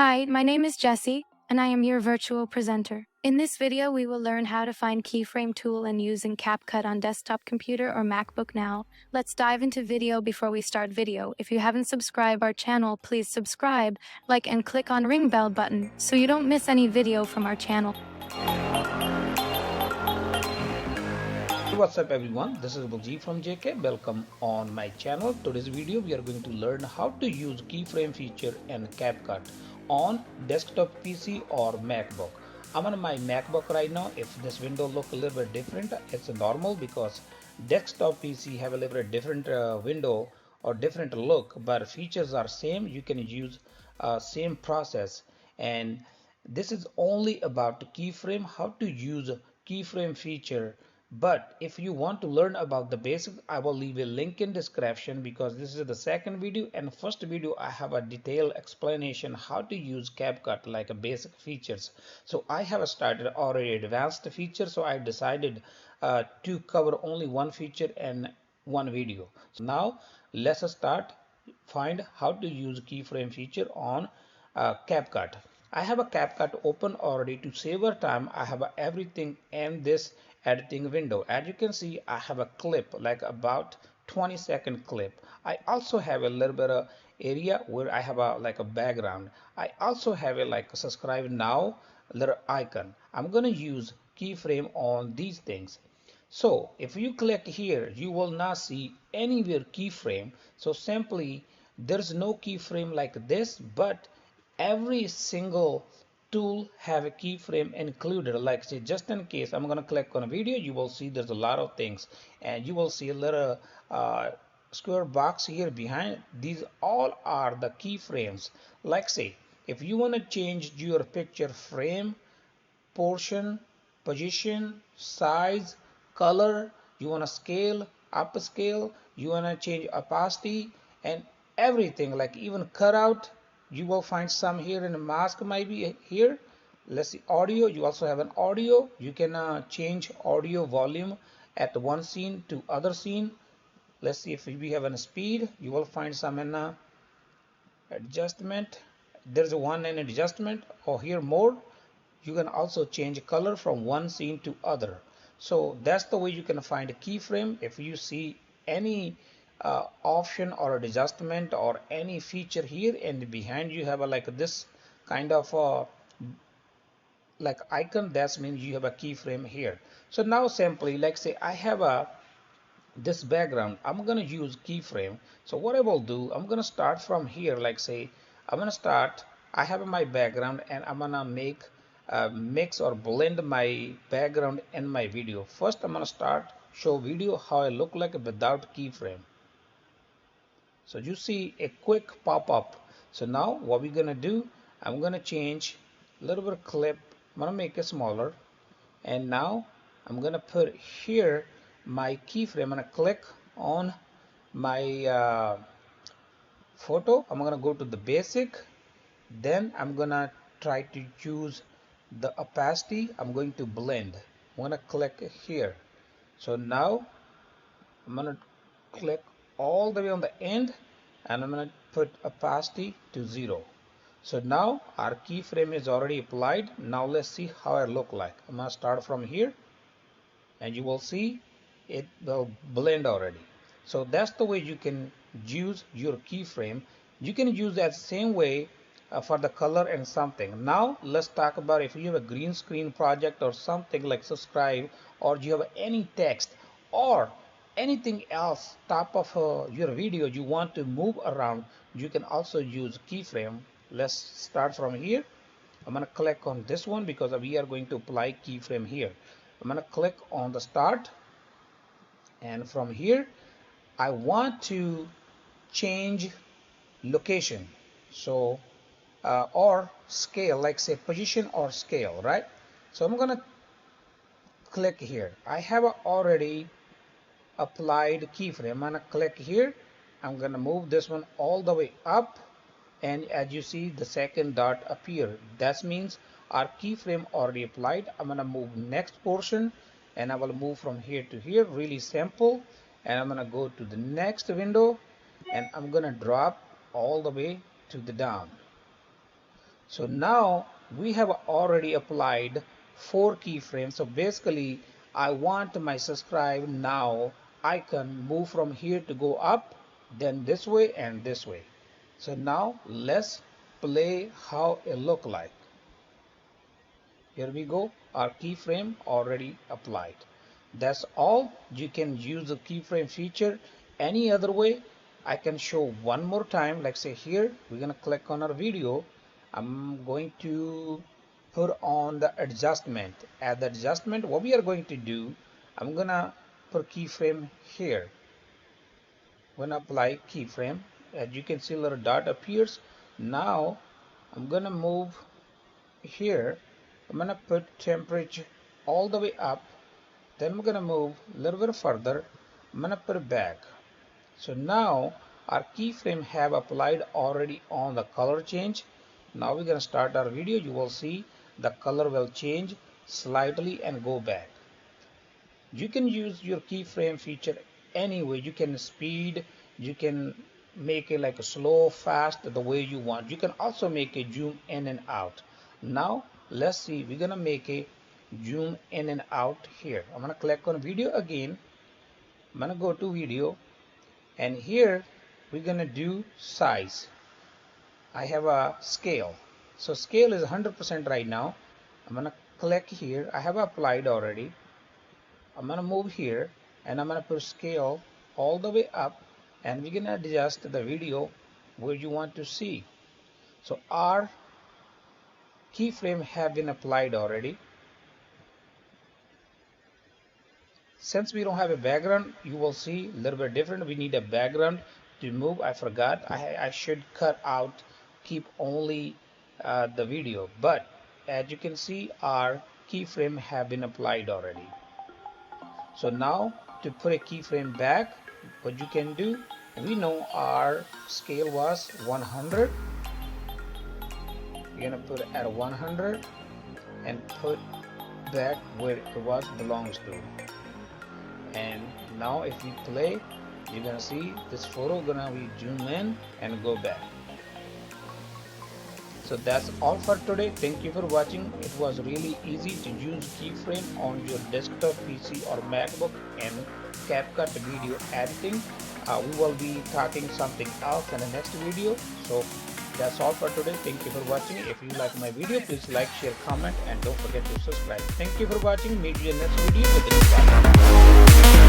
Hi, my name is Jessie, and I am your virtual presenter. In this video, we will learn how to find Keyframe tool and using Capcut on desktop computer or MacBook now. Let's dive into video before we start video. If you haven't subscribed our channel, please subscribe, like, and click on ring bell button so you don't miss any video from our channel. What's up everyone, this is Baljit from JK. Welcome on my channel. Today's video we are going to learn how to use keyframe feature and CapCut on desktop PC or MacBook. I'm on my MacBook right now. If this window look a little bit different, it's normal because desktop PC have a little bit different window or different look, but features are same. You can use same process, and this is only about keyframe, how to use keyframe feature. But if you want to learn about the basics, I will leave a link in description because this is the second video, and first video I have a detailed explanation how to use CapCut like a basic features. So I have started already advanced features, so I decided to cover only one feature and one video. So now let's start find how to use keyframe feature on CapCut. I have a CapCut open already. To save our time, I have everything in this editing window. As you can see, I have a clip like about 20-second clip. I also have a little bit of area where I have a like a background. I also have a like a subscribe now little icon. I'm gonna use keyframe on these things. So if you click here, you will not see anywhere keyframe. So simply there's no keyframe like this, but every single tool have a keyframe included. Like say, just in case I'm gonna click on a video, you will see there's a lot of things, and you will see a little square box here behind. These all are the keyframes. Like say, if you want to change your picture frame, portion, position, size, color, you want to scale, upscale, you want to change opacity, and everything, like even cutout, you will find some here in the mask might be here. Let's see, audio, you also have an audio. You can change audio volume at one scene to other scene. Let's see if we have a speed, you will find some in adjustment. There's one in adjustment, or here more. You can also change color from one scene to other. So that's the way you can find a keyframe. If you see any option or adjustment or any feature here, and behind you have a like this kind of like icon, that means you have a keyframe here. So now simply like say I have a this background, I'm gonna use keyframe. So what I will do, I'm gonna start from here. Like say I'm gonna start, I have my background, and I'm gonna make mix or blend my background in my video. First I'm gonna start show video how I look like without keyframe. So you see a quick pop-up. So now what we're gonna do, I'm gonna change a little bit of clip. I'm gonna make it smaller, and now I'm gonna put here my keyframe. I'm gonna click on my photo. I'm gonna go to the basic, then I'm gonna try to choose the opacity. I'm going to blend. I'm gonna click here. So now I'm gonna click all the way on the end, and I'm gonna put opacity to 0. So now our keyframe is already applied. Now let's see how I look like. I'm gonna start from here, and you will see it will blend already. So that's the way you can use your keyframe. You can use that same way for the color and something. Now let's talk about if you have a green screen project or something like subscribe, or you have any text or anything else top of your video you want to move around, you can also use keyframe. Let's start from here. I'm going to click on this one because we are going to apply keyframe here. I'm going to click on the start, and from here I want to change location. So or scale, like say position or scale, right? So I'm gonna click here. I have already applied keyframe. I'm gonna click here. I'm gonna move this one all the way up, and as you see the second dot appear, that means our keyframe already applied. I'm gonna move next portion, and I will move from here to here, really simple. And I'm gonna go to the next window, and I'm gonna drop all the way to the down. So now we have already applied 4 keyframes. So basically I want my subscribe now icon move from here to go up, then this way and this way. So now let's play how it look like. Here we go, our keyframe already applied. That's all. You can use the keyframe feature any other way. I can show one more time. Like say here, we're gonna click on our video. I'm going to put on the adjustment. At the adjustment, what we are going to do, I'm gonna put keyframe here. When I apply keyframe, as you can see, a little dot appears. Now I'm gonna move here. I'm gonna put temperature all the way up, then I'm gonna move a little bit further. I'm gonna put it back. So now our keyframe have applied already on the color change. Now we're gonna start our video. You will see the color will change slightly and go back. You can use your keyframe feature anyway. You can speed, you can make it like a slow, fast, the way you want. You can also make a zoom in and out. Now let's see, we're gonna make a zoom in and out here. I'm gonna click on video again. I'm gonna go to video, and here we're gonna do size. I have a scale, so scale is 100% right now. I'm gonna click here. I have applied already. I'm gonna move here and I'm gonna put scale all the way up, and we're gonna adjust the video where you want to see. So our keyframe have been applied already. Since we don't have a background, you will see a little bit different. We need a background to move. I forgot. I should cut out, keep only the video. But as you can see, our keyframe have been applied already. So now to put a keyframe back, what you can do, we know our scale was 100. You're gonna put it at 100 and put back where it was belongs to. And now if we play, you're gonna see this photo gonna be zoom in and go back. So that's all for today. Thank you for watching. It was really easy to use keyframe on your desktop PC or MacBook and Capcut video editing. We will be talking something else in the next video. So that's all for today. Thank you for watching. If you like my video, please like, share, comment, and don't forget to subscribe. Thank you for watching. Meet you in the next video with a new topic.